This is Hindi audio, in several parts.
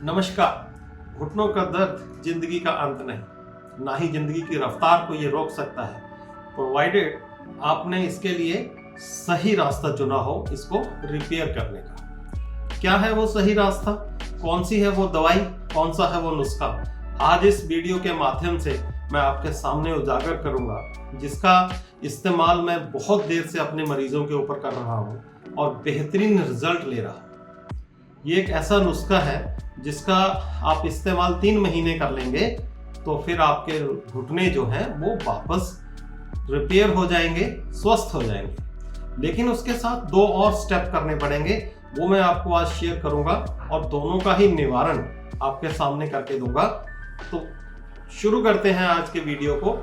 नमस्कार। घुटनों का दर्द जिंदगी का अंत नहीं, ना ही जिंदगी की रफ्तार को ये रोक सकता है, प्रोवाइडेड आपने इसके लिए सही रास्ता चुना हो इसको रिपेयर करने का। क्या है वो सही रास्ता, कौन सी है वो दवाई, कौन सा है वो नुस्खा, आज इस वीडियो के माध्यम से मैं आपके सामने उजागर करूंगा, जिसका इस्तेमाल मैं बहुत देर से अपने मरीजों के ऊपर कर रहा हूं और बेहतरीन रिजल्ट ले रहा हूं। ये एक ऐसा नुस्खा है जिसका आप इस्तेमाल 3 महीने कर लेंगे तो फिर आपके घुटने जो हैं वो वापस रिपेयर हो जाएंगे, स्वस्थ हो जाएंगे। लेकिन उसके साथ 2 और स्टेप करने पड़ेंगे, वो मैं आपको आज शेयर करूंगा और दोनों का ही निवारण आपके सामने करके दूंगा। तो शुरू करते हैं आज के वीडियो को।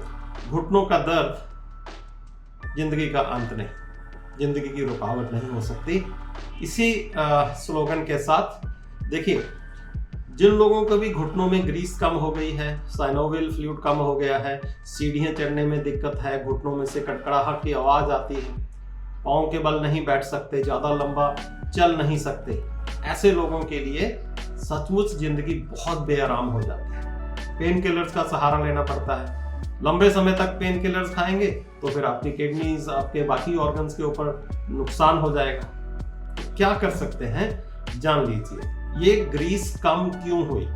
घुटनों का दर्द जिंदगी का अंत नहीं, जिंदगी की रुकावट नहीं हो सकती। इसी स्लोगन के साथ देखिए, जिन लोगों को भी घुटनों में ग्रीस कम हो गई है, साइनोवियल फ्लूइड कम हो गया है, सीढ़ियां चढ़ने में दिक्कत है, घुटनों में से कड़कड़ाहट की आवाज आती है, पाँव के बल नहीं बैठ सकते, ज्यादा लंबा चल नहीं सकते, ऐसे लोगों के लिए सचमुच जिंदगी बहुत बेआराम हो जाती है। पेन किलर्स का सहारा लेना पड़ता है। लंबे समय तक पेन किलर्स खाएंगे तो फिर आपकी किडनीज, आपके बाकी ऑर्गन्स के ऊपर नुकसान हो जाएगा। तो क्या कर सकते हैं जान लीजिए, ये ग्रीस कम क्यों हुई।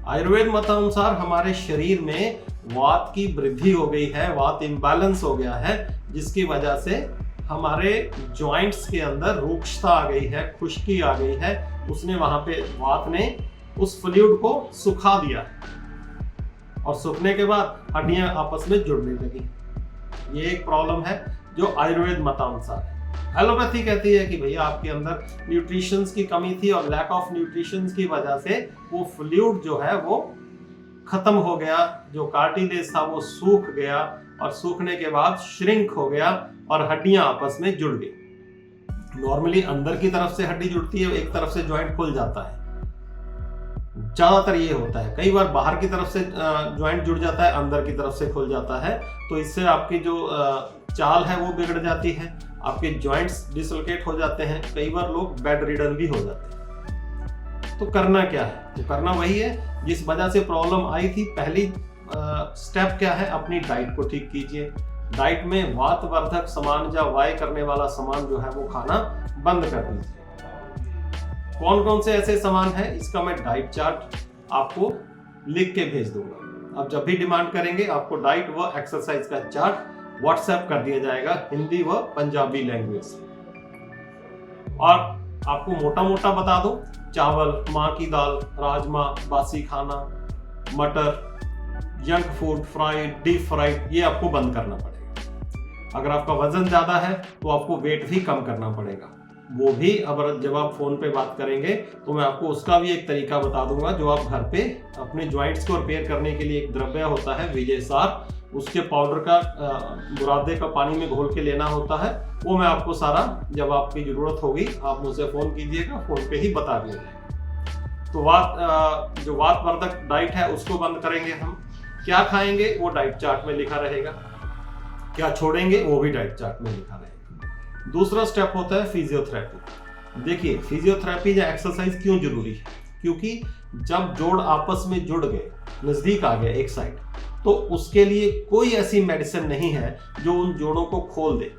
आयुर्वेद मतानुसार हमारे शरीर में वात की वृद्धि हो गई है, वात इम्बैलेंस हो गया है, जिसकी वजह से हमारे जॉइंट्स के अंदर रूक्षता आ गई है, खुश्की आ गई है। उसने वहां पे वात ने उस फ्लूइड को सुखा दिया और सूखने के बाद हड्डियां आपस में जुड़ने लगी। ये एक प्रॉब्लम है जो आयुर्वेद मतानुसार है। एलोपैथी कहती है कि भैया आपके अंदर न्यूट्रिशंस की कमी थी और लैक ऑफ न्यूट्रिशंस की वजह से वो फ्लूइड जो है वो खत्म हो गया, जो कार्टिलेज था वो सूख गया और सूखने के बाद श्रिंक हो गया और हड्डियां आपस में जुड़ गई। नॉर्मली अंदर की तरफ से हड्डी जुड़ती है, एक तरफ से जॉइंट खुल जाता है, ज्यादातर ये होता है। कई बार बाहर की तरफ से जॉइंट जुड़ जाता है, अंदर की तरफ से खुल जाता है, तो इससे आपकी जो चाल है वो बिगड़ जाती है, आपके जॉइंट्स डिसलोकेट हो जाते हैं, कई बार लोग बेड रिडन भी हो जाते हैं। तो करना क्या है, तो करना वही है जिस वजह से प्रॉब्लम आई थी। पहली स्टेप क्या है, अपनी डाइट को ठीक कीजिए। डाइट में वातवर्धक सामान या वाय करने वाला सामान जो है वो खाना बंद कर दीजिए। कौन कौन से ऐसे सामान है, इसका मैं डाइट चार्ट आपको लिख के भेज दूंगा। अब जब भी डिमांड करेंगे आपको डाइट व एक्सरसाइज का चार्ट व्हाट्सएप कर दिया जाएगा हिंदी व पंजाबी लैंग्वेज। और आपको मोटा मोटा बता दो, चावल, माँ की दाल, राजमा, बासी खाना, मटर, junk food, fried, deep fried, ये आपको बंद करना पड़ेगा। अगर आपका वजन ज्यादा है तो आपको वेट भी कम करना पड़ेगा। वो भी अब जब आप फोन पे बात करेंगे तो मैं आपको उसका भी एक तरीका बता दूंगा, जो आप घर पे अपने जॉइंट्स को रिपेयर करने के लिए एक द्रव्य होता है विजय सार, उसके पाउडर का बुरादे का पानी में घोल के लेना होता है। वो मैं आपको सारा जब आपकी जरूरत होगी आप मुझसे फोन कीजिएगा, फोन पे ही बता दिया जाएगा। तो जो वातवर्धक डाइट है उसको बंद करेंगे हम। क्या खाएंगे वो डाइट चार्ट में लिखा रहेगा, क्या छोड़ेंगे वो भी डाइट चार्ट में लिखा रहेगा। दूसरा स्टेप होता है फिजियोथेरेपी। देखिए, फिजियोथेरेपी या एक्सरसाइज क्यों जरूरी है, क्योंकि जब जोड़ आपस में जुड़ गए, नजदीक आ गए एक साइड, तो उसके लिए कोई ऐसी मेडिसिन नहीं है जो उन जोड़ों को खोल दे,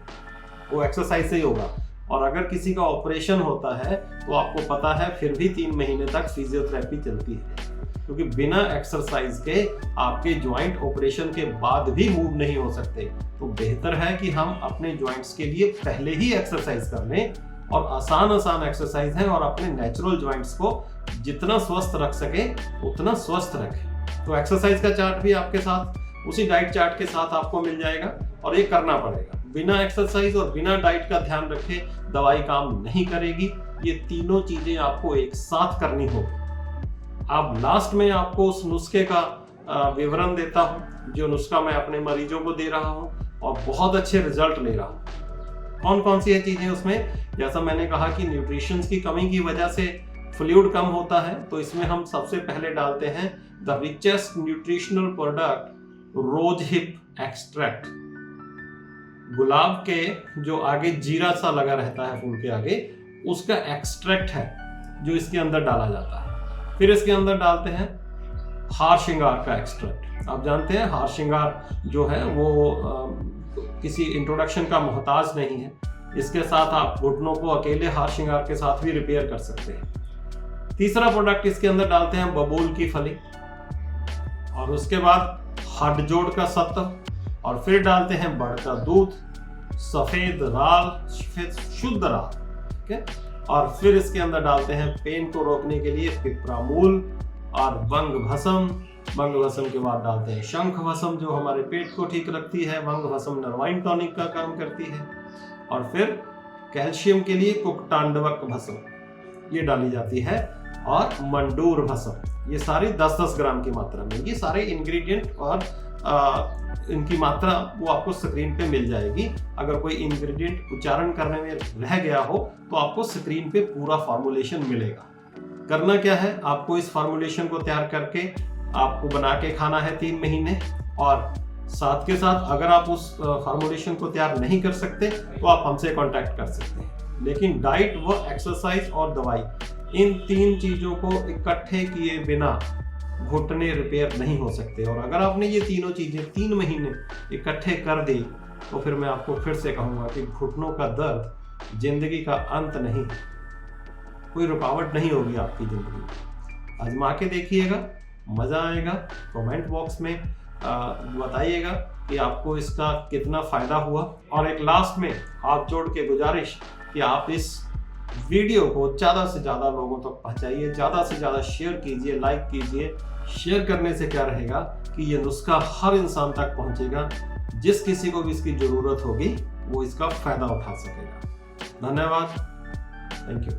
वो एक्सरसाइज से ही होगा। और अगर किसी का ऑपरेशन होता है तो आपको पता है फिर भी 3 महीने तक फिजियोथेरेपी चलती है, क्योंकि बिना एक्सरसाइज के आपके जॉइंट ऑपरेशन के बाद भी मूव नहीं हो सकते। तो बेहतर है कि हम अपने जॉइंट्स के लिए पहले ही एक्सरसाइज कर लें, और आसान एक्सरसाइज है, और अपने नेचुरल जॉइंट्स को जितना स्वस्थ रख सके उतना स्वस्थ रखें। तो एक्सरसाइज का चार्ट भी आपके साथ उसी डाइट चार्ट के साथ आपको मिल जाएगा, और ये करना पड़ेगा। बिना एक्सरसाइज और बिना डाइट का ध्यान रखे दवाई काम नहीं करेगी। ये तीनों चीजें आपको एक साथ करनी होगी। अब लास्ट में आपको उस नुस्खे का विवरण देता हूं, जो नुस्खा मैं अपने मरीजों को दे रहा हूं और बहुत अच्छे रिजल्ट ले रहा हूं। कौन कौन सी है चीजें उसमें, जैसा मैंने कहा कि न्यूट्रिशंस की कमी की वजह से फ्लूइड कम होता है, तो इसमें हम सबसे पहले डालते हैं the richest nutritional product, rose hip extract. गुलाब के जो आगे जीरा सा लगा रहता है फूल के आगे, उसका एक्सट्रैक्ट है जो इसके अंदर डाला जाता है। फिर इसके अंदर डालते हैं हार श्रृंगार का एक्सट्रैक्ट। आप जानते हैं हार श्रृंगार जो है वो किसी इंट्रोडक्शन का मोहताज नहीं है। इसके साथ आप घुटनों को अकेले हार श्रृंगार के साथ भी रिपेयर कर सकते हैं। तीसरा प्रोडक्ट इसके अंदर डालते हैं बबूल की फली, और उसके बाद हड्डजोड़ का सत्व, और फिर डालते हैं बड़ का दूध, सफेद राल, शुद्ध राल, ठीक है। और फिर इसके अंदर डालते हैं पेन को रोकने के लिए पिपरामूल और वंग भस्म। वंग भस्म के बाद डालते हैं शंख भस्म जो हमारे पेट को ठीक रखती है। वंग भस्म नर्वाइन टॉनिक का काम करती है। और फिर कैल्शियम के लिए कुक्तांडवक भस्म ये डाली जाती है, और मंडूर भस्म। ये सारी 10-10 ग्राम की मात्रा में। ये सारे इंग्रेडिएंट और इनकी मात्रा वो आपको स्क्रीन पे मिल जाएगी। अगर कोई इंग्रेडिएंट उच्चारण करने में रह गया हो तो आपको स्क्रीन पे पूरा फॉर्मुलेशन मिलेगा। करना क्या है, आपको इस फॉर्मुलेशन को तैयार करके आपको बना के खाना है 3 महीने, और साथ के साथ अगर आप उस फॉर्मुलेशन को तैयार नहीं कर सकते तो आप हमसे कांटेक्ट कर सकते हैं। लेकिन डाइट व एक्सरसाइज और दवाई, इन 3 चीजों को इकट्ठे किए बिना घुटने रिपेयर नहीं हो सकते। और अगर आपने ये तीनों चीजें 3 महीने इकट्ठे कर दी तो फिर मैं आपको फिर से कहूंगा कि घुटनों का दर्द जिंदगी का अंत नहीं है, कोई रुकावट नहीं होगी आपकी जिंदगी में। आजमा के देखिएगा, मजा आएगा। कमेंट बॉक्स में बताइएगा कि आपको इसका कितना फायदा हुआ। और एक लास्ट में हाथ जोड़ के गुजारिश कि आप इस वीडियो को ज़्यादा से ज़्यादा लोगों तक पहुंचाइए, ज़्यादा से ज़्यादा शेयर कीजिए, लाइक कीजिए। शेयर करने से क्या रहेगा कि ये नुस्खा हर इंसान तक पहुंचेगा, जिस किसी को भी इसकी ज़रूरत होगी वो इसका फायदा उठा सकेगा। धन्यवाद, थैंक यू।